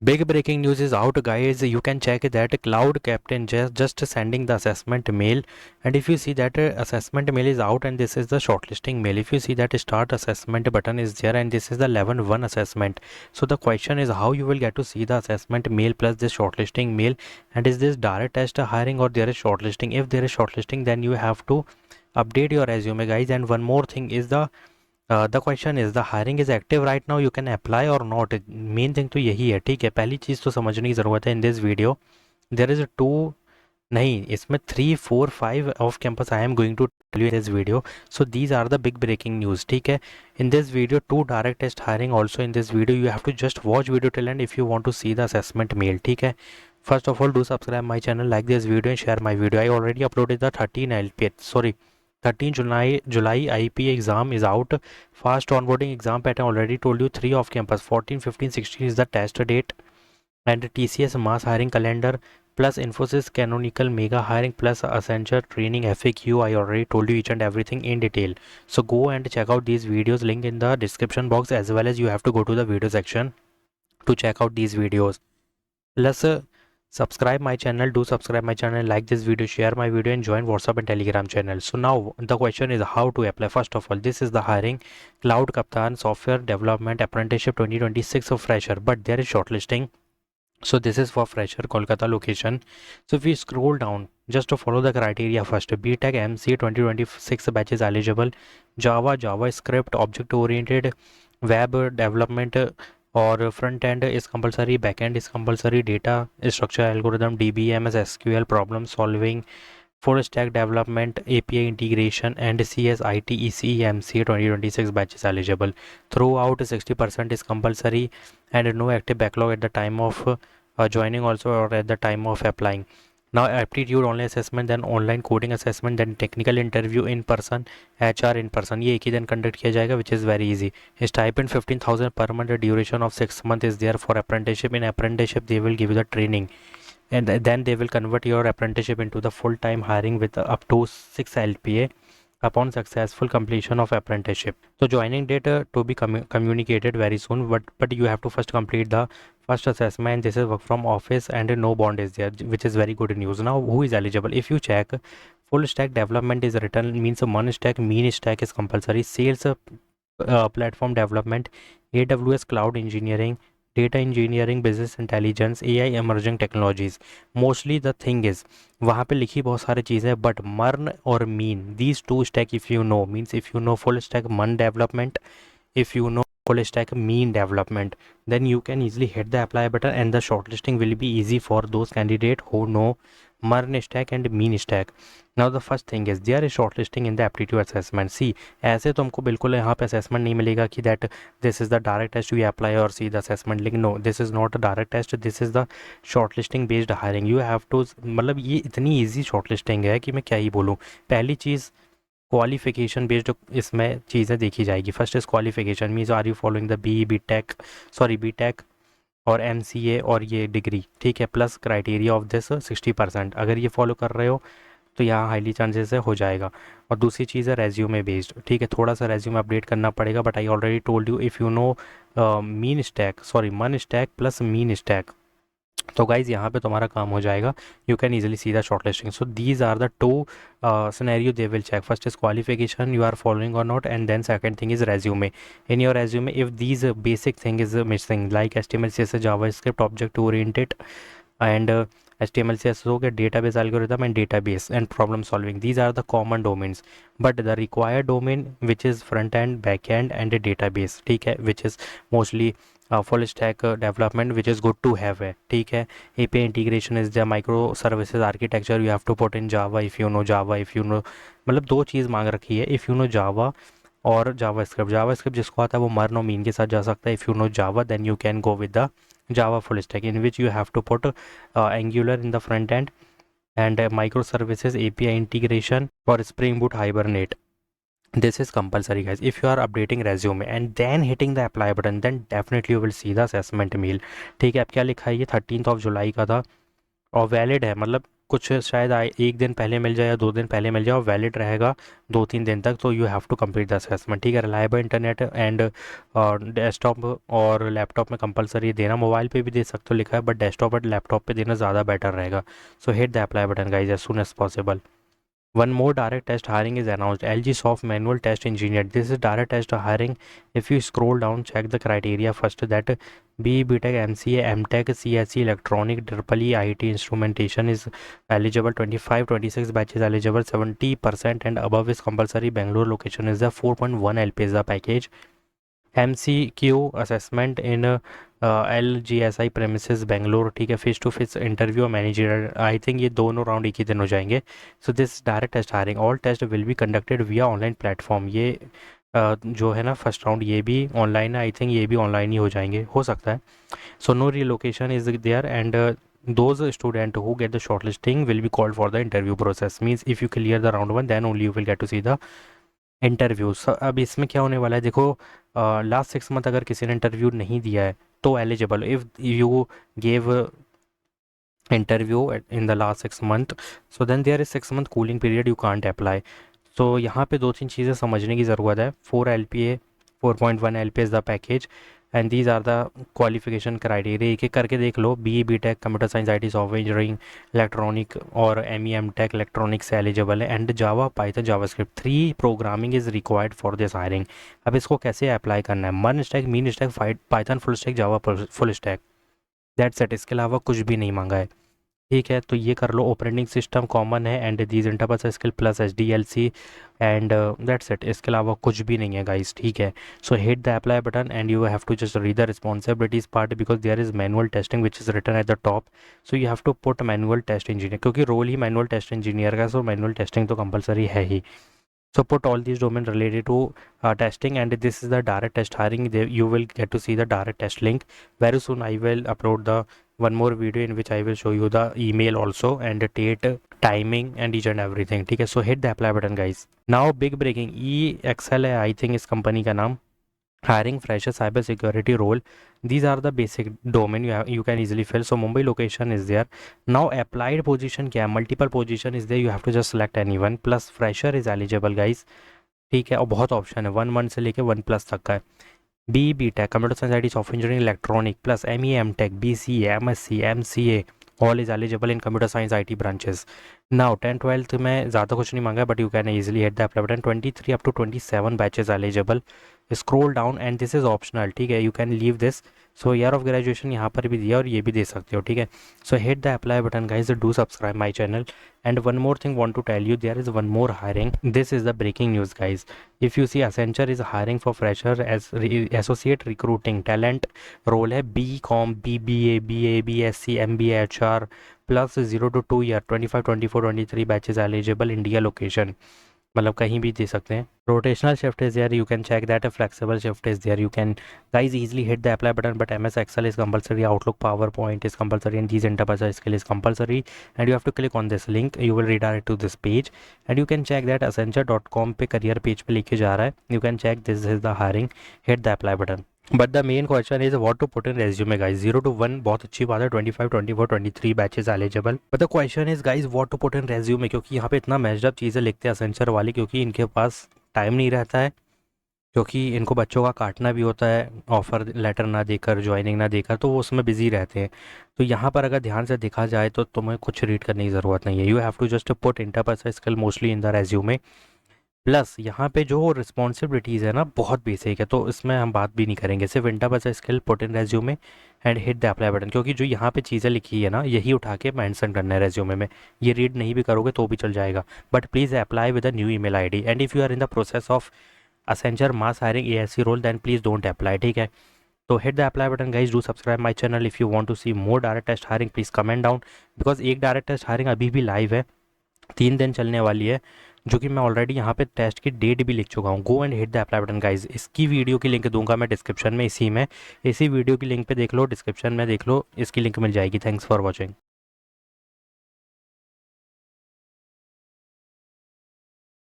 Big breaking news is out, guys. You can check that Cloud Captain just sending the assessment mail, and if you see that assessment mail is out, and this is the shortlisting mail. If you see that start assessment button is there, and this is the level 1 assessment. So the question is how you will get to see the assessment mail plus this shortlisting mail, and is this direct test hiring or there is shortlisting? If there is shortlisting, then you have to update your resume, guys. And one more thing is the question is the hiring is active right now, you can apply और not. Main thing तो यही है, ठीक है. पहली चीज़ तो समझने की ज़रूरत है in this video. There is two, नहीं, इसमें 3 4 5 off campus I am going to tell you in this video. So these are the big breaking news, ठीक है. In this video 2 direct test hiring also in this video. You have to just watch video till end if you want to see the assessment mail, ठीक है. First of all, do subscribe my channel, like this video and share my video. I already uploaded the 13 July IP exam is out. Fast onboarding exam pattern already told you 3 off campus. 14, 15, 16 is the test date. And TCS mass hiring calendar plus Infosys Canonical mega hiring plus Accenture training FAQ. I already told you each and everything in detail. So go and check out these videos, link in the description box, as well as you have to go to the video section to check out these videos. Let's subscribe my channel, do subscribe my channel, like this video, share my video and join WhatsApp and Telegram channel. So now the question is how to apply. First of all, this is the hiring Cloud Kaptan software development apprenticeship 2026 of fresher, but there is shortlisting. So this is for fresher, Kolkata location. So if we scroll down, just to follow the criteria first, BTech MC 2026 batch is eligible. Java, JavaScript, object oriented web development और front end is compulsory, back and is compulsory, data structure algorithm, DBMS, SQL, problem solving, full stack development, API integration and CSIT ECMC 2026 batch is eligible. Throughout 60% is compulsory and no active backlog at the time of joining also or at the time of applying. Now aptitude only assessment, then online coding assessment, then technical interview in person, HR in person. ये एक ही दिन conduct किया जाएगा, which is very easy. Stipend 15,000 per month. The duration of 6 months is there for apprenticeship. In apprenticeship they will give you the training, and then they will convert your apprenticeship into the full-time hiring with up to 6 LPA upon successful completion of apprenticeship. So joining date to be communicated very soon, but you have to first complete the first assessment. This is work from office and no bond is there, which is very good news. Now who is eligible? If you check, full stack development is written, means one stack, mean stack is compulsory. Sales platform development, AWS cloud engineering, data engineering, business intelligence, AI emerging technologies. Mostly the thing is वहाँ पे लिखी बहुत सारी चीज़ें, but मर्न और mean, these two stack if you know, means if you know full stack मन development, if you know full stack mean development, then you can easily hit the apply button and the shortlisting will be easy for those candidates who know MERN stack and mean stack. Now the first thing is there is shortlisting in the aptitude assessment. See, ऐसे तो हमको बिल्कुल यहाँ पे assessment नहीं मिलेगा कि that this is the direct test you apply or see the assessment link. No, this is not a direct test, this is the shortlisting based hiring. You have to, मतलब ये इतनी easy shortlisting है कि मैं क्या ही बोलूँ. पहली चीज़ qualification based इसमें चीज़ें देखी जाएगी. First is qualification, means are you following the BTech और MCA और ये डिग्री, ठीक है, प्लस क्राइटेरिया ऑफ दिस 60%. अगर ये फॉलो कर रहे हो तो यहाँ हाईली चांसेस है हो जाएगा. और दूसरी चीज़ है रेज्यूमे बेस्ड, ठीक है, थोड़ा सा रेज्यूमे अपडेट करना पड़ेगा, but I already told you if you know मन स्टैक प्लस मीन स्टैक, तो गाइज यहाँ पे तुम्हारा काम हो जाएगा. You can easily see the shortlisting. So these are the two scenario they will check. First is qualification, you are following or not, and then second thing is resume. In your resume if these basic thing is missing like HTML CSS JavaScript object oriented and HTML CSS हो गया, database algorithm and database and problem solving. These are the common domains, but the required domain which is front end, back end and a database, ठीक है, which is mostly full stack development, which is good to have है, ठीक है. API integration is the microservices architecture you have to put in Java if you know Java, if you know, मतलब दो चीज़ मांग रखी है, if you know Java और JavaScript जिसको आता है वो मर्न और मीन के साथ जा सकता है. If you know Java then you can go with the Java full stack, in which you have to put Angular in the front end and microservices, API integration for Spring Boot Hibernate. This is compulsory, guys. If you are updating resume and then hitting the apply button, then definitely you will see the assessment mail. ठीक है, अब क्या लिखा है, ये 13 July का था और वैलिड है, मतलब कुछ शायद एक दिन पहले मिल जाए या 2 दिन पहले मिल जाए और वैलिड रहेगा 2-3 दिन तक, तो you have to complete the assessment, ठीक है। रिलायबल इंटरनेट एंड डेस्कटॉप और लैपटॉप में कंपलसरी देना, मोबाइल पे भी दे सकते हो लिखा है, बट डेस्कटॉप और लैपटॉप पे देना ज़्यादा बेटर रहेगा। So hit the apply button guys as soon as possible. One more direct test hiring is announced. LG Soft Manual Test Engineer. This is direct test hiring. If you scroll down, check the criteria first. That BE, BTech, MCA, MTech, CSE, Electronic, EEE, IT Instrumentation is eligible. 25-26 batches eligible. 70% and above is compulsory. Bangalore location is the 4.1 LP is the package. MCQ assessment in LGSI premises Bangalore, ठीक है। Face to face interview manager, I think ये दोनों round एक ही दिन हो जाएंगे। So this direct test hiring, all test will be conducted via online platform. ये जो है ना फर्स्ट राउंड ये भी ऑनलाइन है, आई थिंक ये भी ऑनलाइन ही हो जाएंगे, हो सकता है। So no relocation is there and those student who get the shortlisting will be called for the interview process. Means if you clear the round 1 then only you will get to see the interviews. अब इसमें क्या होने वाला है देखो, last 6 month अगर किसी ने इंटरव्यू नहीं दिया है तो eligible, if you gave interview in the last 6 month, so then there is 6 month cooling period, you can't apply. तो यहाँ पे 2-3 चीज़ें समझने की ज़रूरत है। 4 LPA 4.1 LPA is the package and these are the qualification criteria. एक एक करके देख लो। BE BTech computer science IT software engineering electronic और ME MTech इलेक्ट्रॉनिक से एलिजिबल है and Java Python JavaScript 3 programming is required for this hiring. अब इसको कैसे अप्लाई करना है? मन stack, MEAN stack, Python full stack, Java full stack, that's it. इसके अलावा कुछ भी नहीं मांगा है, ठीक है। तो ये कर लो। ऑपरेटिंग सिस्टम कॉमन है एंड दीज इंटरबस skill plus SDLC and that's it. इसके अलावा कुछ भी नहीं है गाइस, ठीक है। So hit the apply button and you have to just read the responsibilities part because there is manual testing which is written at the top. So you have to put manual test engineer, क्योंकि role ही manual test engineer का, so manual testing तो compulsory है ही। So put all these domain related to testing and this is the direct test hiring. You will get to see the direct test link very soon. I will upload the one more video in which I will show you the email also and the date, timing and each and everything, ठीक है। So hit the apply button guys. Now big breaking, EXL है I think इस company का नाम। hiring fresher cyber security role, these are the basic domain you can easily fill. So Mumbai location is there. Now applied position क्या है? Multiple position is there, you have to just select anyone, plus fresher is eligible guys, ठीक है। और बहुत option है, 1 से लेके 1+ तक का है। BE BTech computer science IT software engineering electronic plus ME MTech BCA MSc MCA all is eligible in computer science IT branches. Now 10-12 में ज़्यादा कुछ नहीं मांगा but you can easily hit the apply button. 23 up to 27 batches eligible. Scroll down and this is optional, ठीक है, you can leave this. So year of graduation यहाँ पर भी दिया और ये भी दे सकते हो, ठीक है। So hit the apply button guys, do subscribe my channel and one more thing want to tell you, there is one more hiring. This is the breaking news guys. If you see, Accenture is hiring for fresher as associate recruiting talent role है BCom BBA BA BSc MBA HR plus 0 to 2 year 25 24 23 batches eligible India location, मतलब कहीं भी दे सकते हैं। Rotational shift is there, you can check that. Flexible shift is there, you can guys easily hit the apply button. But MS Excel is compulsory, Outlook PowerPoint is compulsory and these enterprise skill is compulsory and you have to click on this link, you will redirect to this page and you can check that accenture.com पे career page पे लेके जा रहा है। You can check this is the hiring, hit the apply button. But the main question is what to put in resume guys. 0 to 1 बहुत अच्छी बात है, 25 24 23 batches eligible. But the question is guys what to put in resume, क्योंकि यहाँ पे इतना matched up चीज़ें लिखते हैं असेंचर वाले, क्योंकि इनके पास टाइम नहीं रहता है, क्योंकि इनको बच्चों का काटना भी होता है ऑफ़र लेटर ना देकर, ज्वाइनिंग ना देकर, तो वो उसमें बिजी रहते हैं। तो यहाँ पर अगर ध्यान से देखा जाए तो तुम्हें कुछ रीड करने की ज़रूरत नहीं है। You have to just put interpersonal skill mostly in the resume. Plus यहाँ पे जो रिस्पॉन्सिबिलिटीज़ है ना बहुत बेसिक है, तो इसमें हम बात भी नहीं करेंगे। सिर्फ interpersonal skill put in resume and hit the apply button, क्योंकि जो यहाँ पे चीज़ें लिखी है ना यही उठा के मेंशन करना है रेज्यूमे में। ये रीड नहीं भी करोगे तो भी चल जाएगा, but please apply with a new email ID and if you are in the process of Accenture mass hiring ASC role then please don't apply, ठीक है। तो hit the apply button guys, do subscribe my channel if you want to see more direct test hiring, please comment down because एक direct test hiring अभी भी live है, 3 दिन चलने वाली है, जो कि मैं ऑलरेडी यहाँ पे टेस्ट की डेट भी लिख चुका हूँ। Go and hit the apply button guys. इसकी वीडियो की लिंक दूंगा मैं डिस्क्रिप्शन में, इसी वीडियो की लिंक पे देख लो, डिस्क्रिप्शन में देख लो, इसकी लिंक मिल जाएगी। Thanks for watching.